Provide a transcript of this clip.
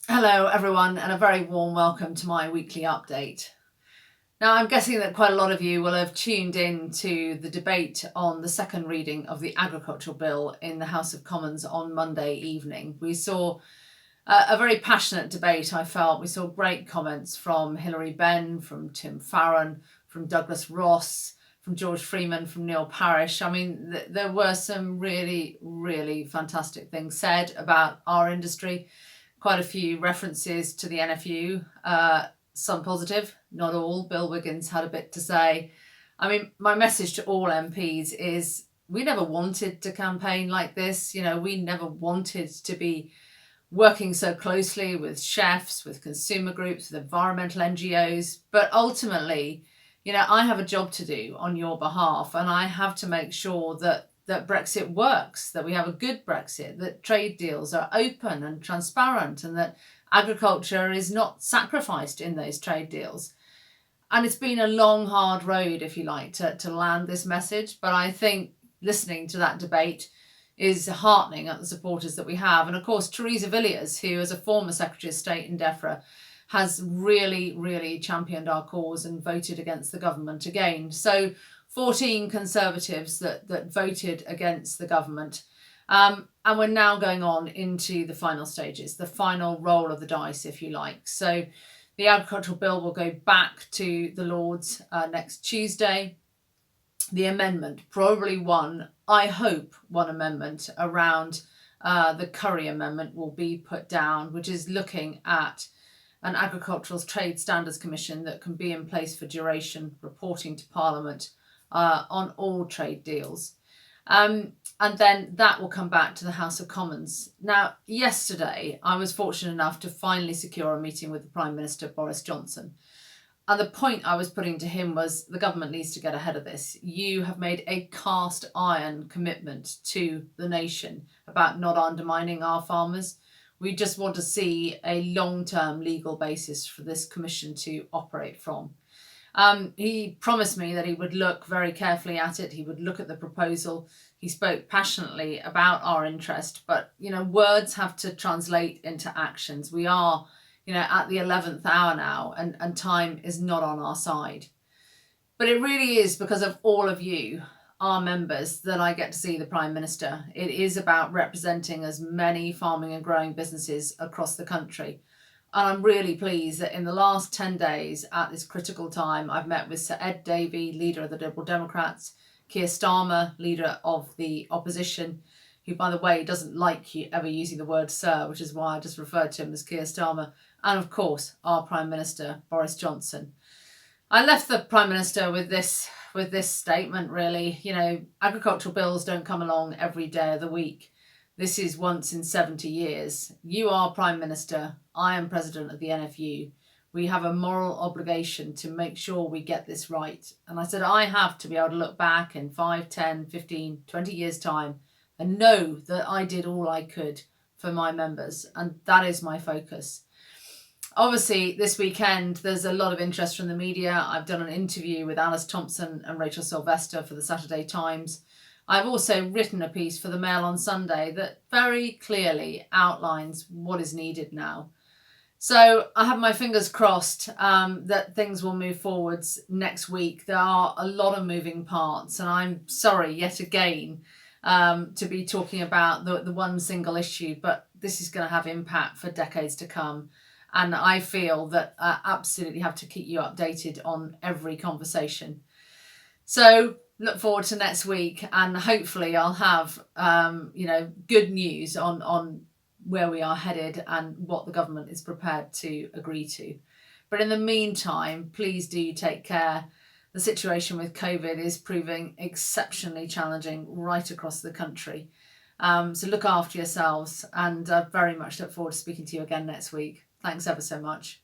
Hello everyone, and a very warm welcome to my weekly update. Now, I'm guessing that quite a lot of you will have tuned in to the debate on the second reading of the agricultural bill in the House of Commons on Monday evening. We saw a very passionate debate, I felt. We saw great comments from Hilary Benn, from Tim Farron, from Douglas Ross, from George Freeman, from Neil Parish. I mean, there were some really, really fantastic things said about our industry. Quite a few references to the NFU, some positive, not all. Bill Wiggins had a bit to say. I mean, my message to all MPs is we never wanted to campaign like this. We never wanted to be working so closely with chefs, with consumer groups, with environmental NGOs. But ultimately, I have a job to do on your behalf, and I have to make sure that Brexit works, that we have a good Brexit, that trade deals are open and transparent, and that agriculture is not sacrificed in those trade deals. And it's been a long, hard road, if you like, to land this message. But I think listening to that debate is heartening at the supporters that we have. And of course, Theresa Villiers, who is a former Secretary of State in DEFRA, has really, really championed our cause and voted against the government again. So 14 Conservatives that voted against the government. And we're now going on into the final stages, the final roll of the dice, if you like. So the agricultural bill will go back to the Lords next Tuesday. The amendment, probably I hope one amendment around the Curry Amendment will be put down, which is looking at an Agricultural Trade Standards Commission that can be in place for duration, reporting to Parliament on all trade deals. And then that will come back to the House of Commons. Now, yesterday, I was fortunate enough to finally secure a meeting with the Prime Minister, Boris Johnson. And the point I was putting to him was the government needs to get ahead of this. You have made a cast iron commitment to the nation about not undermining our farmers. We just want to see a long-term legal basis for this commission to operate from. He promised me that he would look very carefully at it. He would look at the proposal. He spoke passionately about our interest, but, words have to translate into actions. We are, at the 11th hour now, and time is not on our side. But it really is because of all of you, our members, that I get to see the Prime Minister. It is about representing as many farming and growing businesses across the country. And I'm really pleased that in the last 10 days, at this critical time, I've met with Sir Ed Davey, leader of the Liberal Democrats, Keir Starmer, leader of the opposition, who, by the way, doesn't like ever using the word sir, which is why I just referred to him as Keir Starmer, and of course, our Prime Minister, Boris Johnson. I left the Prime Minister with this statement, really. Agricultural bills don't come along every day of the week. This is once in 70 years. You are Prime Minister. I am President of the NFU. We have a moral obligation to make sure we get this right. And I said, I have to be able to look back in 5, 10, 15, 20 years' time and know that I did all I could for my members. And that is my focus. Obviously, this weekend, there's a lot of interest from the media. I've done an interview with Alice Thompson and Rachel Sylvester for the Saturday Times. I've also written a piece for the Mail on Sunday that very clearly outlines what is needed now. So I have my fingers crossed that things will move forwards next week. There are a lot of moving parts, and I'm sorry yet again to be talking about the one single issue, but this is going to have impact for decades to come. And I feel that I absolutely have to keep you updated on every conversation. So look forward to next week, and hopefully I'll have good news on where we are headed and what the government is prepared to agree to. But in the meantime, please do take care. The situation with COVID is proving exceptionally challenging right across the country. So look after yourselves, and I very much look forward to speaking to you again next week. Thanks ever so much.